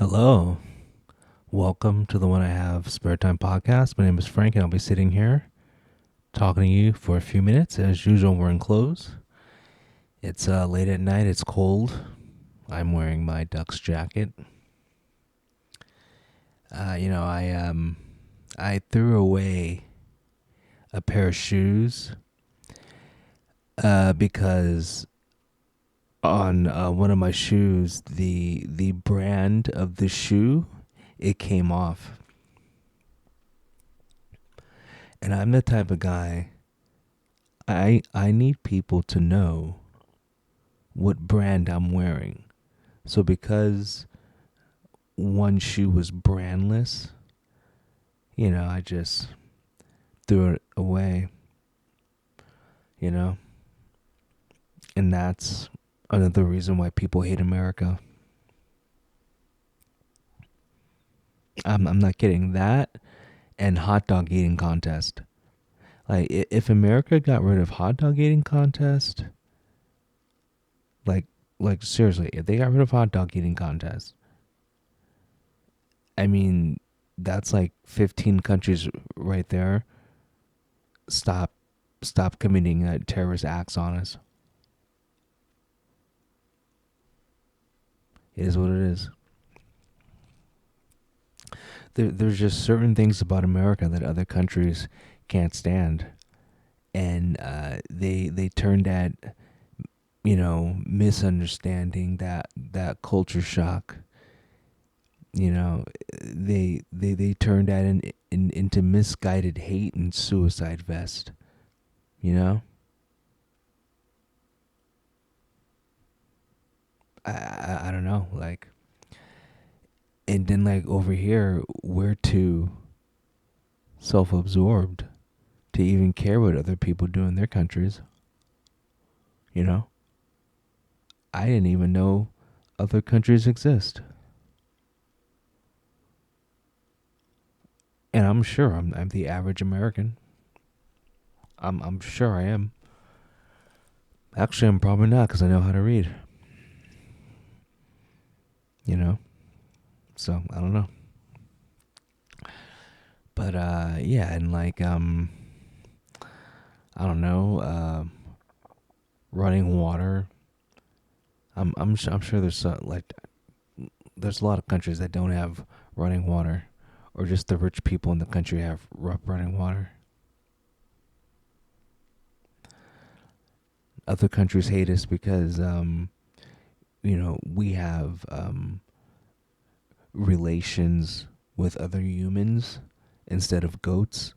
Hello. Welcome to the One I Have Spare Time podcast. My name is Frank, and I'll be sitting here talking to you for a few minutes. As usual, wearing clothes. It's late at night. It's cold. I'm wearing my Ducks jacket. I threw away a pair of shoes because on one of my shoes, the brand of the shoe, it came off. And I'm the type of guy, I need people to know what brand I'm wearing. So because one shoe was brandless, I just threw it away, you know? And that's another reason why people hate America. I'm not kidding. That and hot dog eating contest. Like, if America got rid of hot dog eating contest, like, like seriously, if they got rid of hot dog eating contest, I mean, that's like 15 countries right there. Stop, stop committing terrorist acts on us. It is what it is. There's just certain things about America that other countries can't stand, and they turned that misunderstanding, that culture shock. They turned that into misguided hate and suicide vest. You know, I don't know, like, and then like over here we're too self-absorbed to even care what other people do in their countries. You know, I didn't even know other countries exist, and I'm sure I'm the average American. I'm sure I am. Actually, I'm probably not because I know how to read. You know, so I don't know. But yeah, and like I don't know, running water. I'm sure there's like there's a lot of countries that don't have running water, or just the rich people in the country have running water. Other countries hate us because we have relations with other humans instead of goats,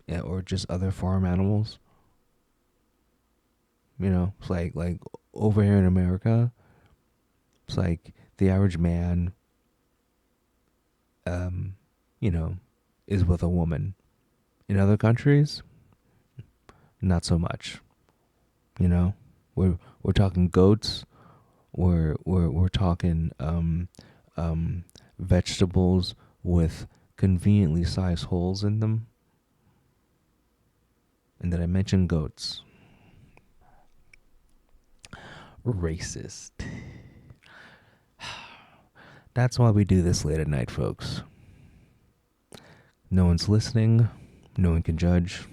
yeah, or just other farm animals. It's like over here in America, it's like the average man, um, you know, is with a woman. In other countries, not so much. You know, we're talking goats. We're talking vegetables with conveniently sized holes in them. And did I mention goats? Racist. That's why we do this late at night, folks. No one's listening. No one can judge.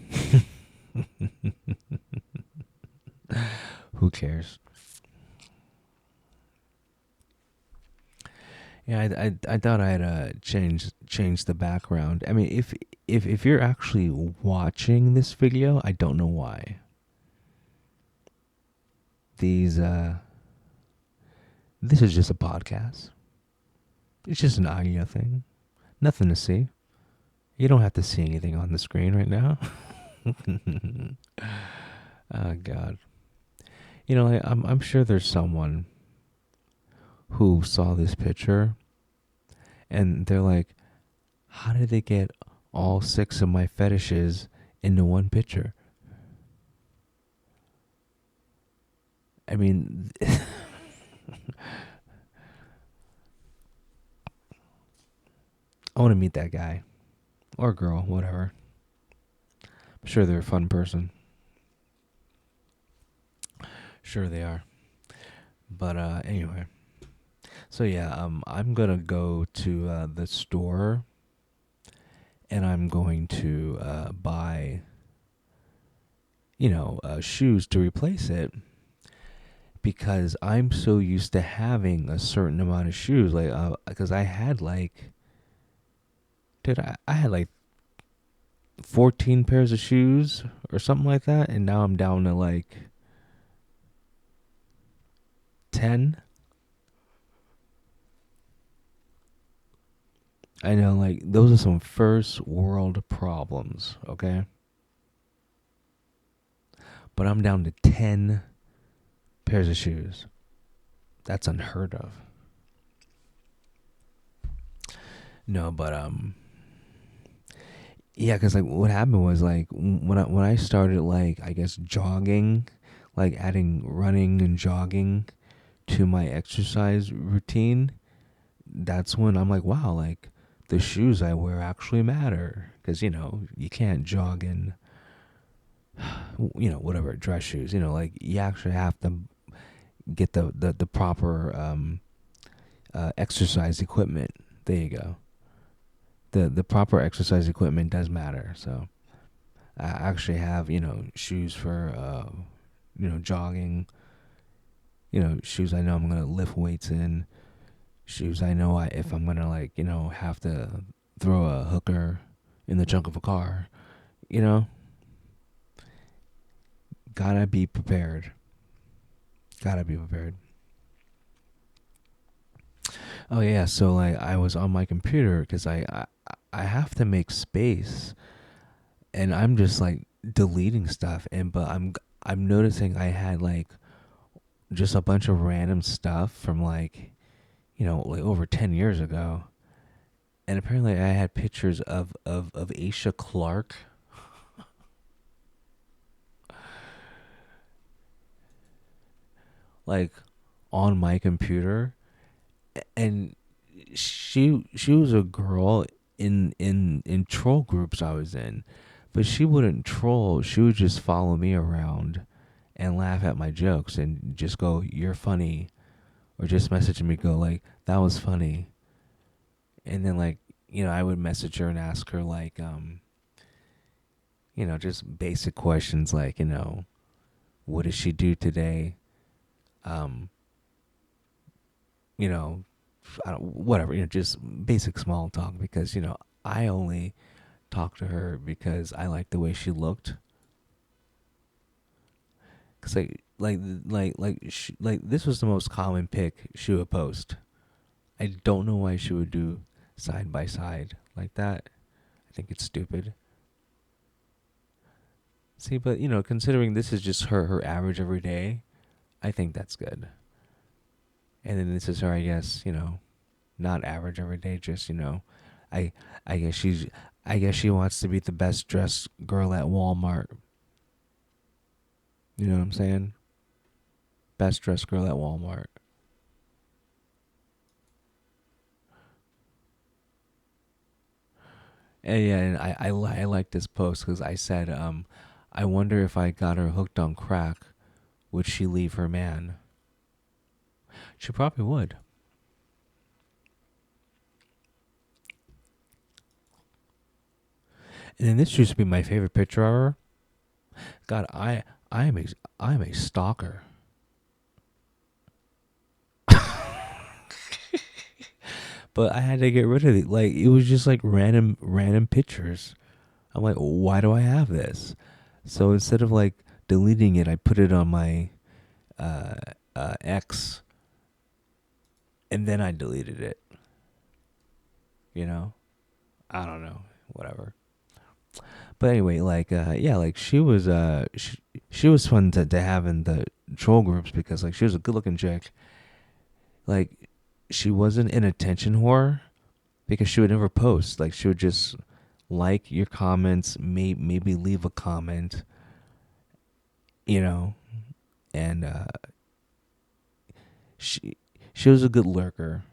Who cares? Yeah, I thought I'd change the background. I mean, if you're actually watching this video, I don't know why. These This is just a podcast. It's just an audio thing. Nothing to see. You don't have to see anything on the screen right now. Oh God. I'm sure there's someone who saw this picture and they're like, how did they get all six of my fetishes into one picture? I mean, I want to meet that guy or girl, whatever. I'm sure they're a fun person. Sure they are. But anyway, So yeah, I'm gonna go to the store and I'm going to buy, shoes to replace it because I'm so used to having a certain amount of shoes. Like, because I had like, dude, I had like 14 pairs of shoes or something like that, and now I'm down to like 10. I know, like, those are some first world problems, okay? But I'm down to 10 pairs of shoes. That's unheard of. No, but yeah, because like what happened was like when I started like I guess jogging, like adding running and jogging to my exercise routine, that's when I'm like, wow, like the shoes I wear actually matter because you can't jog in whatever dress shoes. Like you actually have to get the proper exercise equipment. There you go. The proper exercise equipment does matter. So I actually have shoes for jogging. Shoes I know I'm gonna lift weights in. Shoes I know if I'm gonna like have to throw a hooker in the trunk of a car. You know, gotta be prepared. Gotta be prepared. Oh yeah, so like I was on my computer because I have to make space, and I'm just like deleting stuff, and but I'm noticing I had like just a bunch of random stuff from like like over 10 years ago, and apparently I had pictures of Aisha Clark, like on my computer, and she was a girl in troll groups I was in, but she wouldn't troll. She would just follow me around and laugh at my jokes and just go, "You're funny," or just message me, go like, "That was funny," and then like I would message her and ask her like just basic questions like what did she do today, um you know I don't, whatever, just basic small talk because I only talked to her because I liked the way she looked. Cause like this was the most common pic she would post. I don't know why she would do side by side like that. I think it's stupid. See, but considering this is just her average every day, I think that's good. And then this is her, I guess, not average every day, just I I guess she's I guess she wants to be the best dressed girl at Walmart. You know what I'm saying? Best dressed girl at Walmart. And yeah, and I like this post because I said, I wonder if I got her hooked on crack, would she leave her man? She probably would. And then this used to be my favorite picture of her. God, I am a stalker. But I had to get rid of it. Like it was just like random pictures. I'm like, why do I have this? So instead of like deleting it, I put it on my uh, X, and then I deleted it. You know, I don't know, whatever. But anyway, like yeah, like she was fun to have in the troll groups because like she was a good looking chick. Like she wasn't an attention whore because she would never post. Like she would just like your comments, maybe leave a comment, you know, and she she was a good lurker,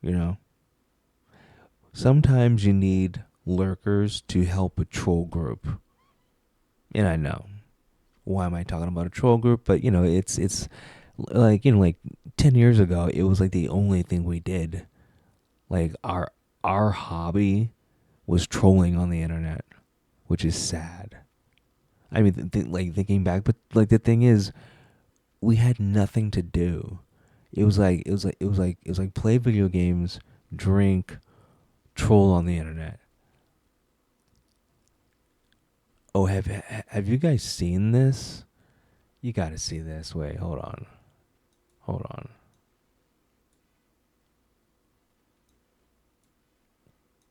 you know. Sometimes you need lurkers to help a troll group. And I know, why am I talking about a troll group? But it's Like, 10 years ago, it was like the only thing we did. Like, our hobby was trolling on the internet, which is sad. I mean, like, thinking back, but like, the thing is, we had nothing to do. It was like play video games, drink, troll on the internet. Oh, have you guys seen this? You got to see this. Wait, hold on. Hold on.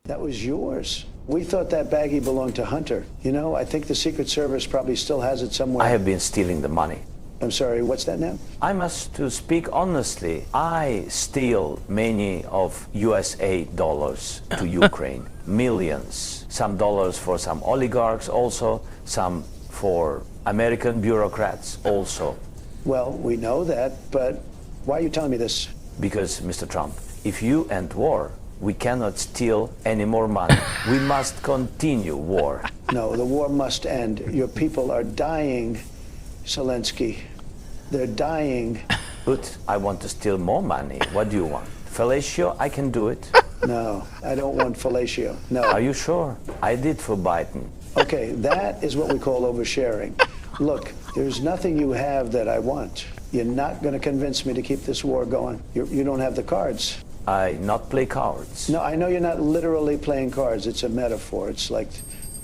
That was yours. We thought that baggie belonged to Hunter. You know, I think the Secret Service probably still has it somewhere. I have been stealing the money. I'm sorry, what's that now? I must to speak honestly. I steal many of USA dollars to Ukraine. Millions. Some dollars for some oligarchs also, some for American bureaucrats also. Well, we know that, but why are you telling me this? Because, Mr. Trump, if you end war, we cannot steal any more money. We must continue war. No, the war must end. Your people are dying, Zelensky. They're dying. But I want to steal more money. What do you want? Fellatio? I can do it. No, I don't want fellatio. No. Are you sure? I did for Biden. Okay, that is what we call oversharing. Look, there's nothing you have that I want. You're not going to convince me to keep this war going. You don't have the cards. I not play cards. No, I know you're not literally playing cards. It's a metaphor. It's like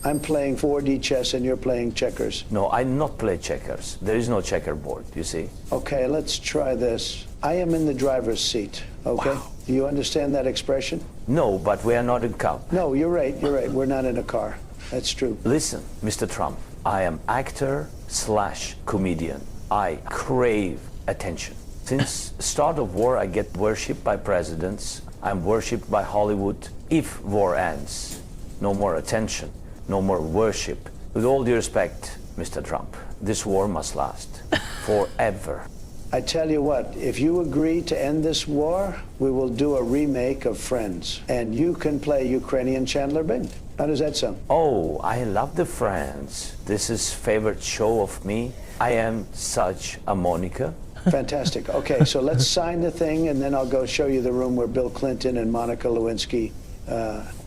I'm playing 4D chess and you're playing checkers. No, I not play checkers. There is no checkerboard, you see. Okay, let's try this. I am in the driver's seat, okay? Wow. Do you understand that expression? No, but we are not in car. No, you're right. We're not in a car. That's true. Listen, Mr. Trump, I am actor/comedian. I crave attention. Since start of war, I get worshipped by presidents. I'm worshipped by Hollywood. If war ends, no more attention, no more worship. With all due respect, Mr. Trump, this war must last forever. I tell you what, if you agree to end this war, we will do a remake of Friends. And you can play Ukrainian Chandler Bing. How does that sound? Oh, I love the Friends. This is favorite show of me. I am such a Monica. Fantastic. Okay, so let's sign the thing, and then I'll go show you the room where Bill Clinton and Monica Lewinsky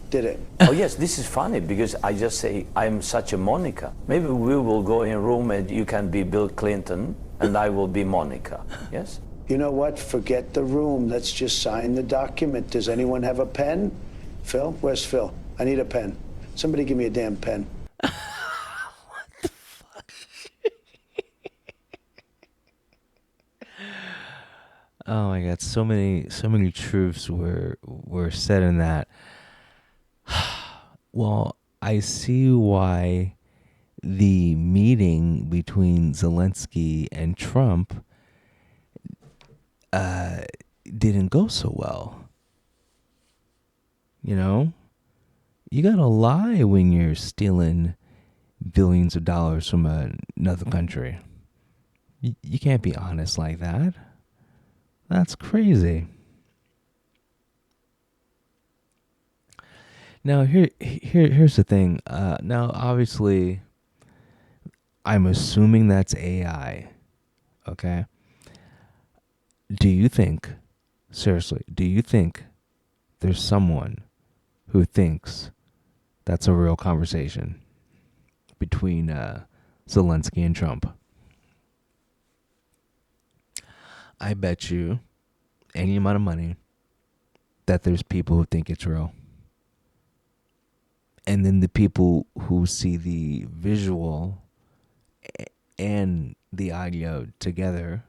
did it. Oh yes, this is funny because I just say I'm such a Monica. Maybe we will go in a room and you can be Bill Clinton and I will be Monica. Yes? You know what? Forget the room. Let's just sign the document. Does anyone have a pen? Phil? Where's Phil? I need a pen. Somebody give me a damn pen. Oh my God, so many truths were said in that. Well, I see why the meeting between Zelensky and Trump didn't go so well. You know, you gotta lie when you're stealing billions of dollars from another country. You can't be honest like that. That's crazy. Now here's the thing. Now obviously, I'm assuming that's AI. Okay. Do you think there's someone who thinks that's a real conversation between Zelensky and Trump? I bet you any amount of money that there's people who think it's real. And then the people who see the visual and the audio together,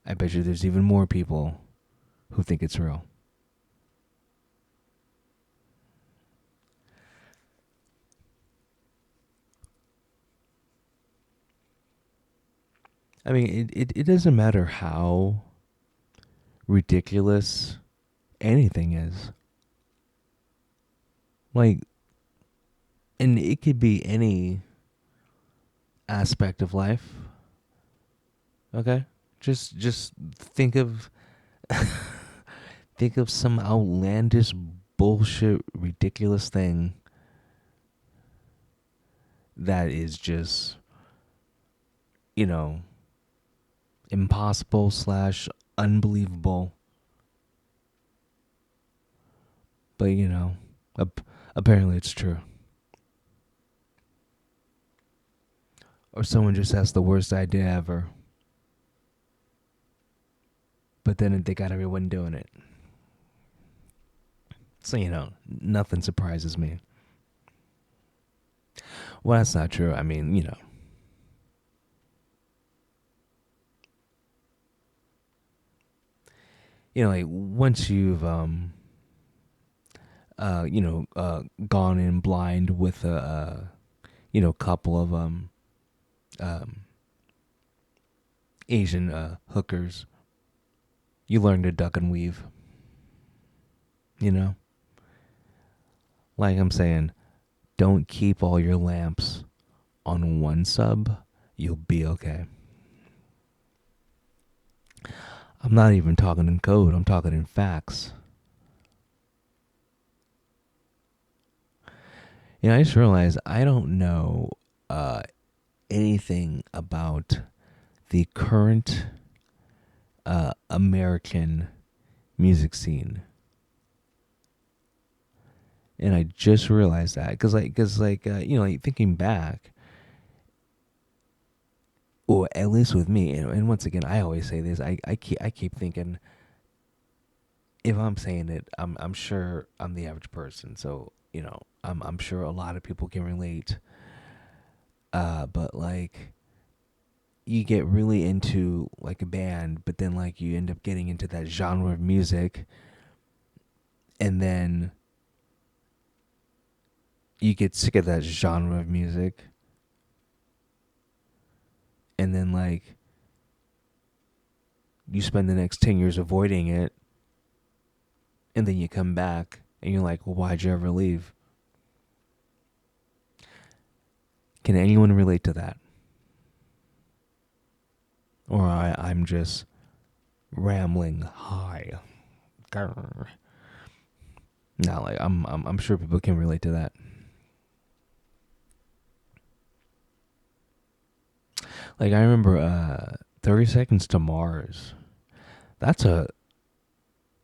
I bet you there's even more people who think it's real. I mean, it doesn't matter how ridiculous anything is. Like, and it could be any aspect of life. Okay? Just think of think of some outlandish bullshit ridiculous thing that is just, you know, impossible slash unbelievable. But ap- apparently it's true. Or someone just has the worst idea ever, but then they got everyone doing it. So nothing surprises me. Well, that's not true. I mean, like once you've gone in blind with a couple of um Asian hookers, you learn to duck and weave. You know, like I'm saying, don't keep all your lamps on one sub. You'll be okay. I'm not even talking in code. I'm talking in facts. I just realized I don't know uh, anything about the current American music scene, and I just realized that like thinking back, or at least with me, and once again, I always say this. I keep thinking if I'm saying it, I'm sure I'm the average person, so I'm sure a lot of people can relate. But like you get really into like a band, but then like you end up getting into that genre of music, and then you get sick of that genre of music, and then like you spend the next 10 years avoiding it, and then you come back and you're like, well, why'd you ever leave? Can anyone relate to that? Or I'm just rambling high. Grr. No, like I'm sure people can relate to that. Like I remember 30 Seconds to Mars. That's a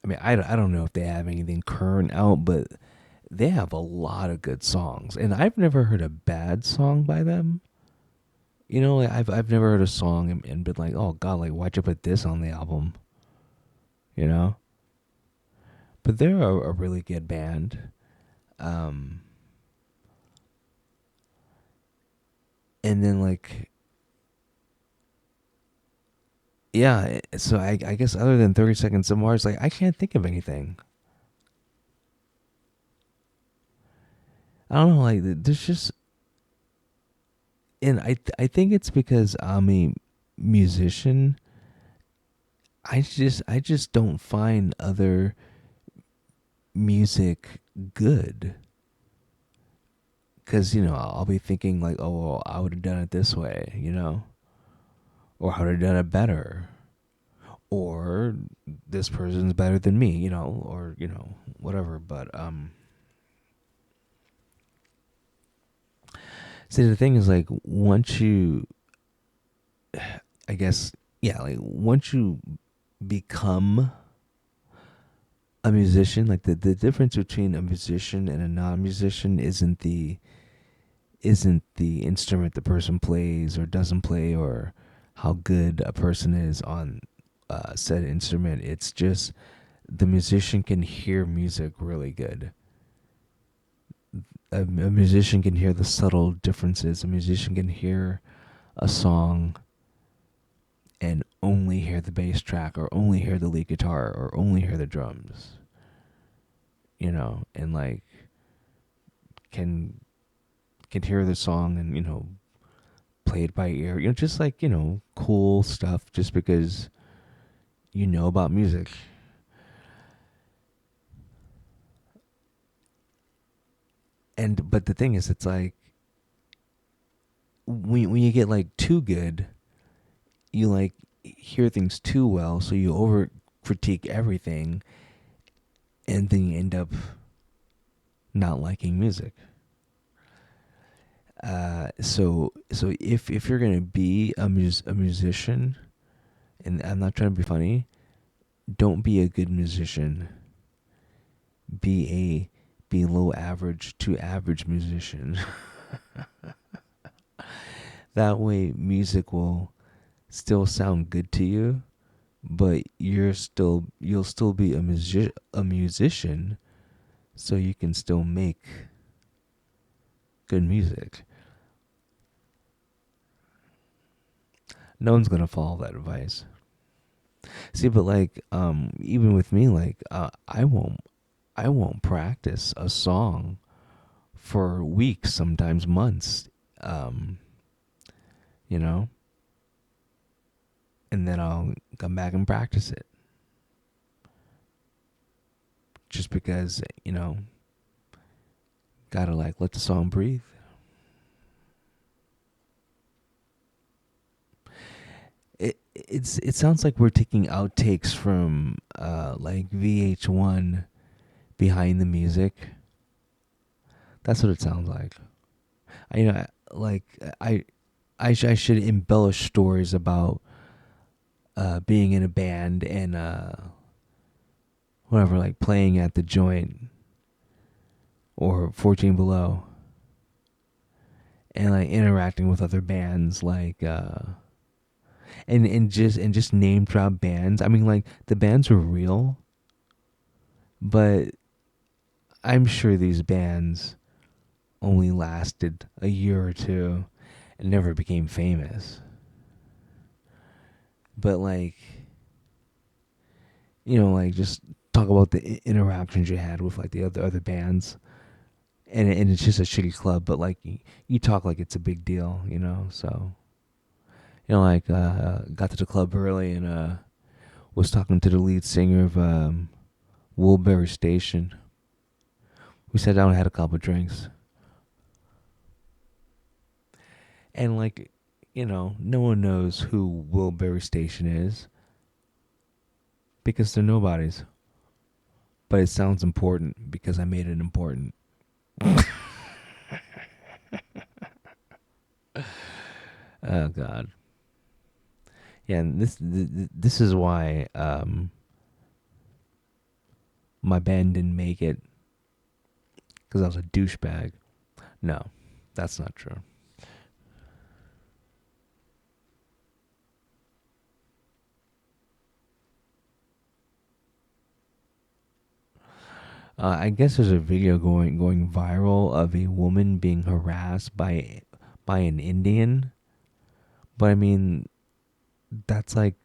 I mean I don't know if they have anything current out, but they have a lot of good songs. And I've never heard a bad song by them. Like I've never heard a song and been like, "Oh god, like why'd you put this on the album?" You know? But they're a really good band. Um and then like yeah, so I guess other than 30 Seconds to Mars, like I can't think of anything. I don't know, like there's just, and I think it's because I'm a musician. I just don't find other music good, because I'll be thinking like, oh, well, I would have done it this way, or I would have done it better, or this person's better than me, or whatever. But see, the thing is, like, once you, I guess, yeah, like once you become a musician, like the difference between a musician and a non-musician isn't the instrument the person plays or doesn't play, or how good a person is on said instrument. It's just the musician can hear music really good. A musician can hear the subtle differences. A musician can hear a song and only hear the bass track, or only hear the lead guitar, or only hear the drums. And like can hear the song and play it by ear. Just like cool stuff, just because about music. And but the thing is, it's like when you get like too good, you like hear things too well, so you over critique everything, and then you end up not liking music. So if you're gonna be a musician, And I'm not trying to be funny. Don't be a good musician. Be a low average to average musician. That way music will still sound good to you, but you'll still be a musician, so you can still make good music. No one's gonna follow that advice. See, but like, even with me, like, I won't practice a song for weeks, sometimes months, um, you know, and then I'll come back and practice it, just because, gotta like let the song breathe. It sounds like we're taking outtakes from like VH1 behind the music. That's what it sounds like. Like I should embellish stories about being in a band and whatever, like playing at the joint or 14 Below, and like interacting with other bands, like and just name drop bands. I mean, like the bands were real, but I'm sure these bands only lasted a year or two and never became famous. But like, like just talk about the interactions you had with like the other bands, and it's just a shitty club, but like you talk like it's a big deal, So like got to the club early and was talking to the lead singer of Woolbury Station. We sat down and had a couple of drinks, and like, no one knows who Woolbury Station is because they're nobodies. But it sounds important because I made it important. Oh God. Yeah, and this is why my band didn't make it, because I was a douchebag. No, that's not true. I guess there's a video going viral of a woman being harassed by an Indian, but I mean, that's like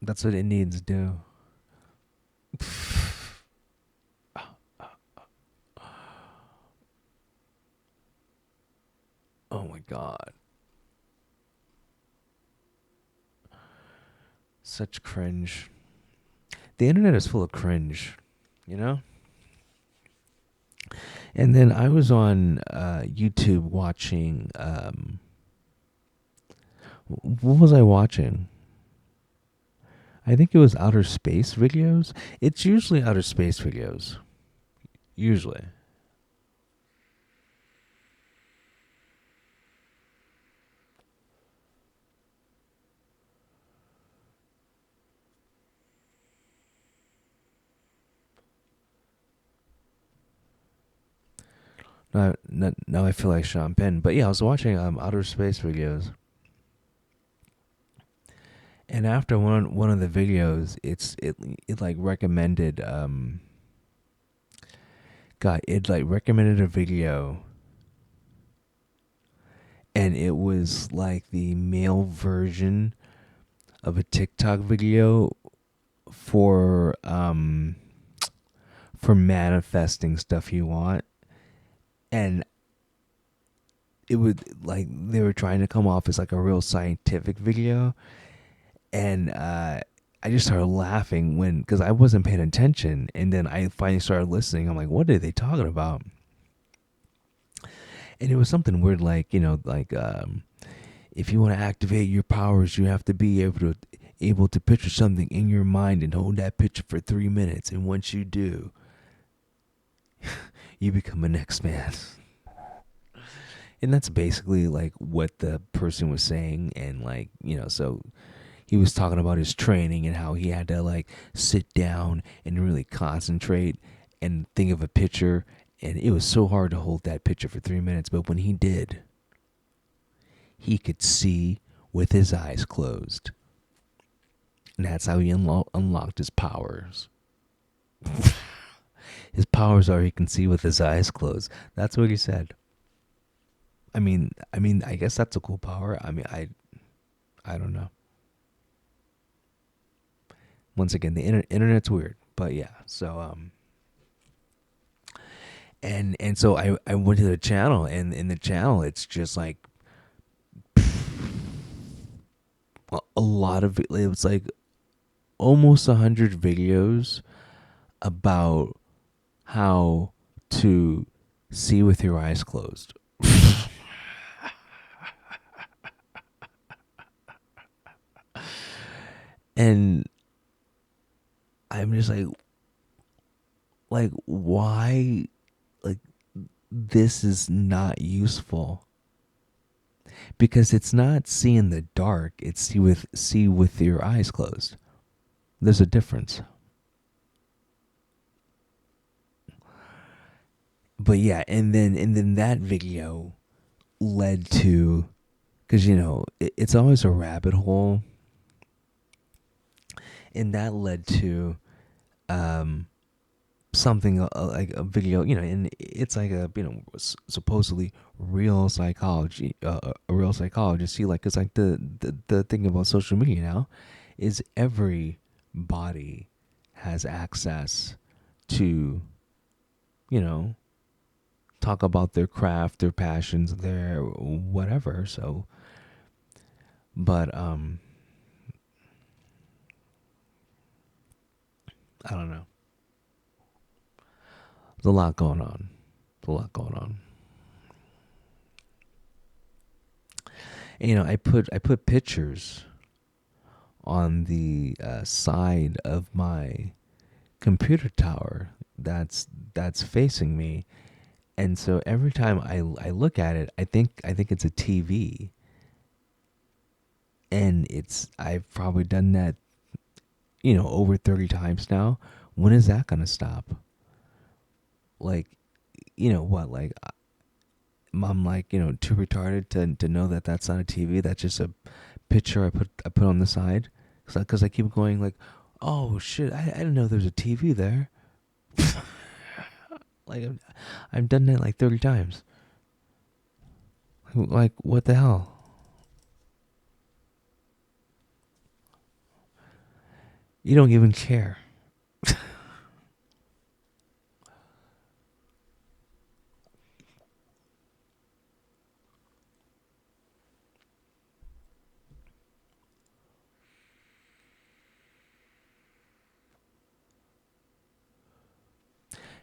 that's what Indians do. Oh my God, such cringe. The internet is full of cringe, you know. And then I was on YouTube watching. What was I watching? I think it was outer space videos. It's usually outer space videos. Usually. Now I feel like Sean Penn. But yeah, I was watching outer space videos. And after one of the videos, it like recommended it like recommended a video, and it was like the male version of a TikTok video for manifesting stuff you want. And it would like they were trying to come off as like a real scientific video, and I just started laughing because I wasn't paying attention, and then I finally started listening. I'm like, what are they talking about? And it was something weird, like if you want to activate your powers, you have to be able to picture something in your mind and hold that picture for 3 minutes, and once you do, you become an X-Man. and that's basically like what the person was saying. And like, so he was talking about his training and how he had to like sit down and really concentrate and think of a picture. And it was so hard to hold that picture for 3 minutes. But when he did, he could see with his eyes closed. And that's how he unlocked his powers. His powers are he can see with his eyes closed. That's what he said. I guess that's a cool power. I don't know. Once again, the internet's weird, but yeah. So and so I went to the channel, and in the channel it's just like a lot of it was like almost 100 videos about how to see with your eyes closed. And I'm just like why, like, this is not useful, because it's not see in the dark, it's see with your eyes closed. There's a difference. But yeah, and then that video led to, because it's always a rabbit hole, and that led to um something like a video, and it's like a supposedly real psychology, a real psychologist. See, like, it's like the thing about social media now is everybody has access to, you know talk about their craft, their passions, their whatever. So, but I don't know. There's a lot going on. There's a lot going on. And, I put pictures on the side of my computer tower that's facing me, and so every time I look at it, I think it's a TV, and I've probably done that over 30 times now. When is that gonna stop? Like, what? Like, I'm like, too retarded to know that that's not a TV. That's just a picture I put on the side, because I keep going like, oh shit, I didn't know there's a TV there. Like, I've done that like 30 times. Like, what the hell? You don't even care.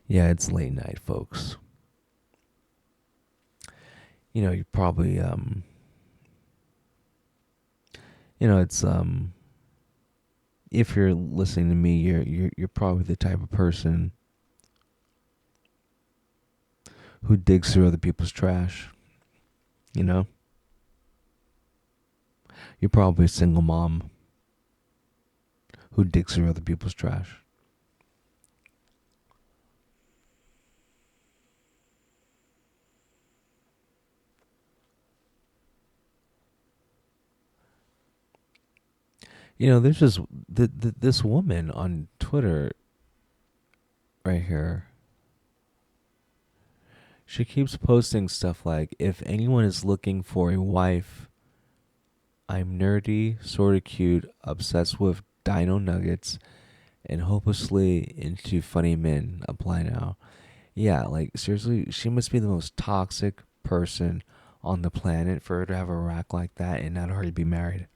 Yeah, it's late night, folks. You probably it's if you're listening to me, you're probably the type of person who digs through other people's trash. You know, you're probably a single mom who digs through other people's trash. There's this woman on Twitter right here. She keeps posting stuff like, if anyone is looking for a wife, I'm nerdy, sorta cute, obsessed with dino nuggets, and hopelessly into funny men. Apply now. Yeah, like, seriously, she must be the most toxic person on the planet for her to have a rack like that and not already be married.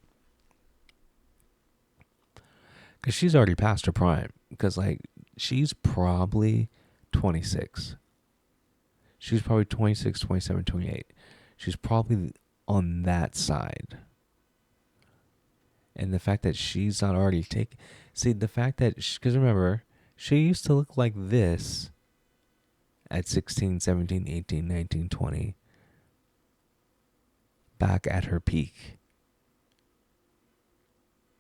Because she's already past her prime. Because, like, she's probably 26. She's probably 26, 27, 28. She's probably on that side. And the fact that she's not already taken. See, the fact that. Because remember, she used to look like this at 16, 17, 18, 19, 20. back at her peak.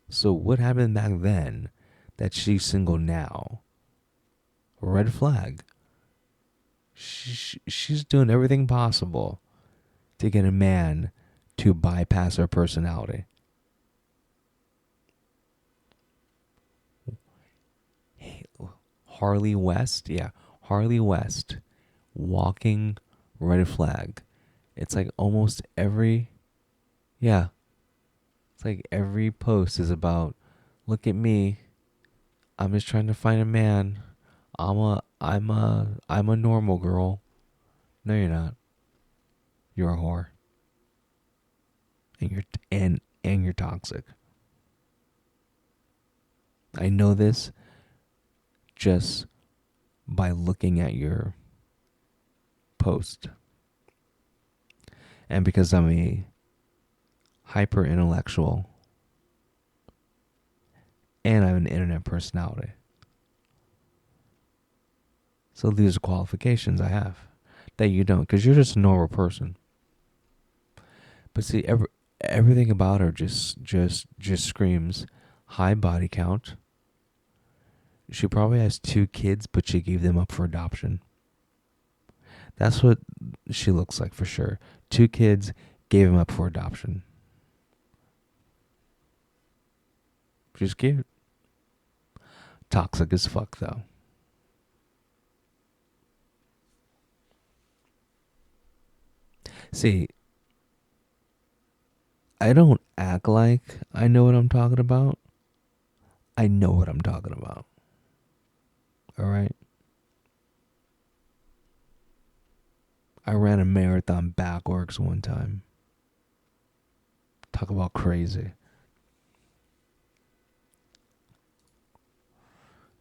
So what happened back then that she's single now? Red flag. She's doing everything possible to get a man to bypass her personality. Hey, Harley West, yeah, Harley West, walking red flag. It's like almost every, yeah, it's like every post is about, look at me, I'm just trying to find a man. I'm a normal girl. No, you're not. You're a whore, and you're toxic. I know this just by looking at your post, and because I'm a hyper intellectual and I'm an internet personality. So these are qualifications I have that you don't, because you're just a normal person. But see, everything about her just screams high body count. She probably has 2 kids, but she gave them up for adoption. That's what she looks like for sure. 2 kids, gave them up for adoption. She's cute. Toxic as fuck though. See, I don't act like I know what I'm talking about. I know what I'm talking about. All right. I ran a marathon backwards one time. Talk about crazy.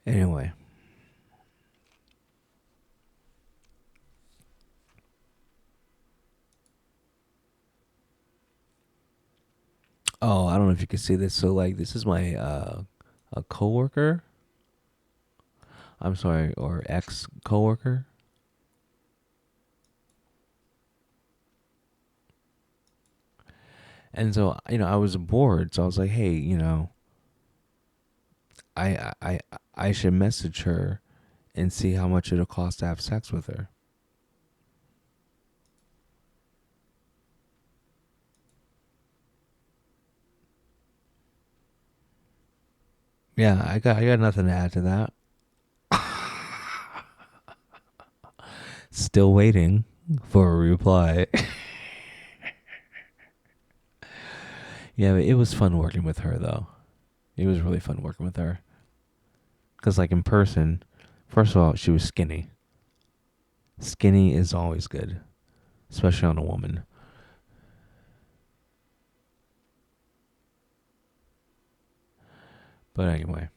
Anyway. Oh, I don't know if you can see this. So like this is my a coworker. I'm sorry, or ex coworker. And so, I was bored, so I was like, "Hey, I should message her and see how much it'll cost to have sex with her." Yeah, I got nothing to add to that. Still waiting for a reply. Yeah, but it was fun working with her though. It was really fun working with her. Cause like in person, first of all, she was skinny. Skinny is always good, especially on a woman. But anyway,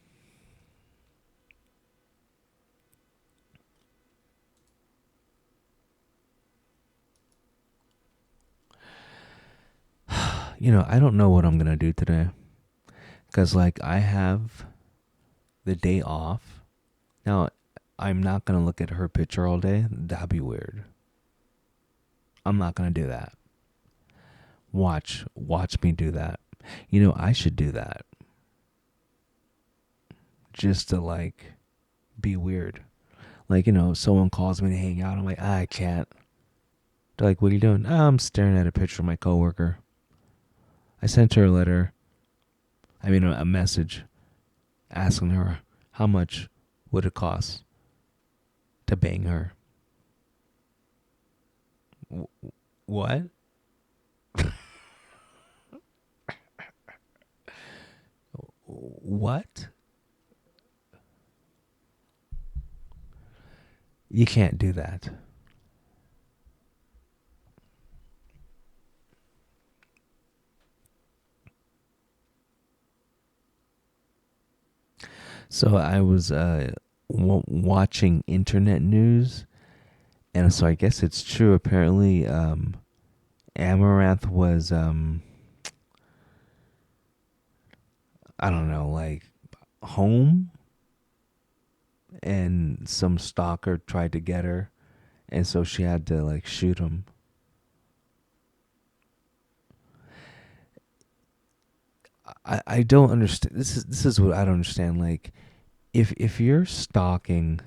I don't know what I'm gonna do today. Cause like I have the day off. Now, I'm not gonna look at her picture all day. That'd be weird. I'm not gonna do that. Watch me do that. I should do that just to like be weird. Like, someone calls me to hang out. I'm like, I can't. They're like, what are you doing? "Oh, I'm staring at a picture of my coworker." I sent her a letter. I mean, a message asking her how much would it cost to bang her. What? What? You can't do that. So I was watching internet news, and so I guess it's true. Apparently, Amaranth was I don't know, like home, and some stalker tried to get her, and so she had to like shoot him. I don't understand. This is what I don't understand. Like, if you're stalking,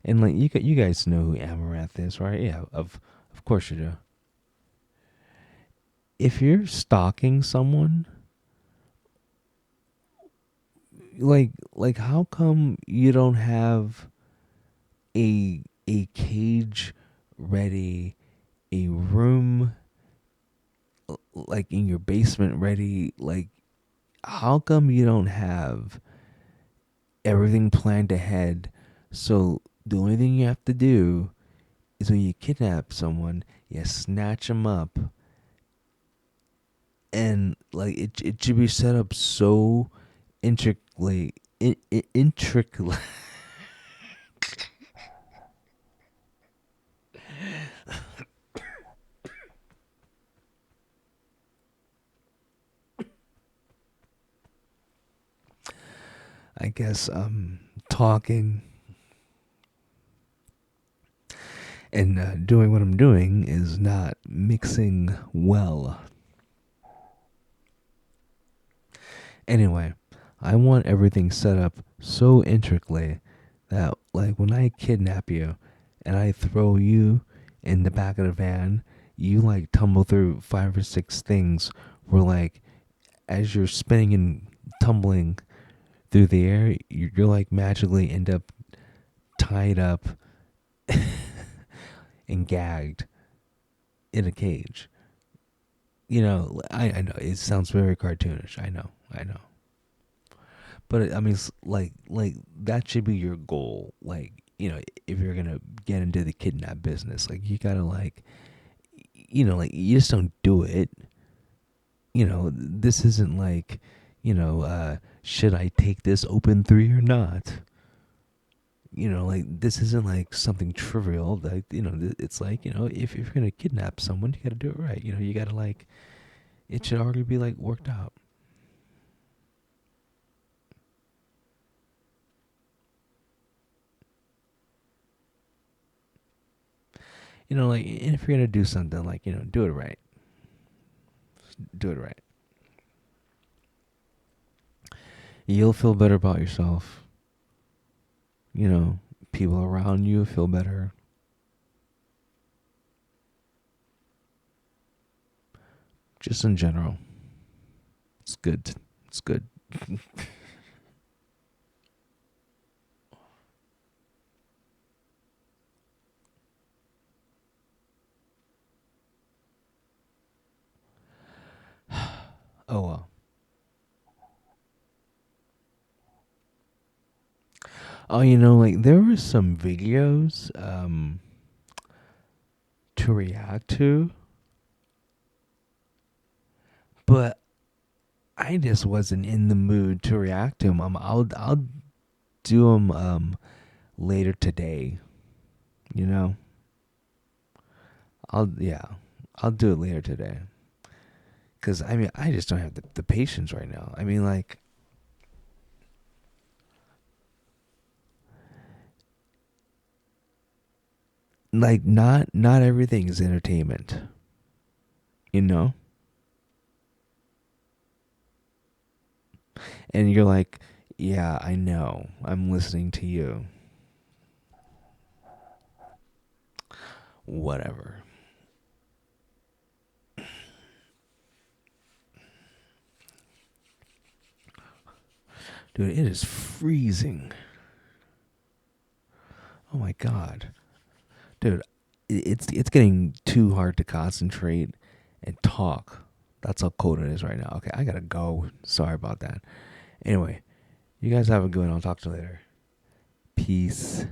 and like you guys know who Amaranth is, right? Yeah, of course you do. If you're stalking someone, like how come you don't have a cage ready, a room like in your basement ready? Like, how come you don't have everything planned ahead? So the only thing you have to do is when you kidnap someone, you snatch them up, and like it should be set up so intricately, intricately. I guess talking and doing what I'm doing is not mixing well. Anyway, I want everything set up so intricately that, like, when I kidnap you and I throw you in the back of the van, you like tumble through 5 or 6 things where, like, as you're spinning and tumbling through the air, you're like magically end up tied up and gagged in a cage. I know it sounds very cartoonish. I know. But I mean, like that should be your goal. Like, if you're gonna get into the kidnap business, like you gotta like you just don't do it. This isn't like, should I take this open three or not? Like this isn't like something trivial. Like, it's like, if you're gonna kidnap someone, you gotta do it right. You gotta like it should already be like worked out. Like, and if you're gonna do something, like, do it right. Do it right. You'll feel better about yourself. You know, People around you feel better. Just in general, it's good. It's good. Oh well. Oh, like there were some videos to react to, but I just wasn't in the mood to react to them. I'll do them later today. You know, yeah, I'll do it later today. Cause I mean, I just don't have the patience right now. I mean, like not everything is entertainment. You know, and you're like, yeah, I know. I'm listening to you. Whatever. Dude, it is freezing. Oh my god. Dude, it's getting too hard to concentrate and talk. That's how cold it is right now. Okay, I gotta go. Sorry about that. Anyway, you guys have a good one. I'll talk to you later. Peace.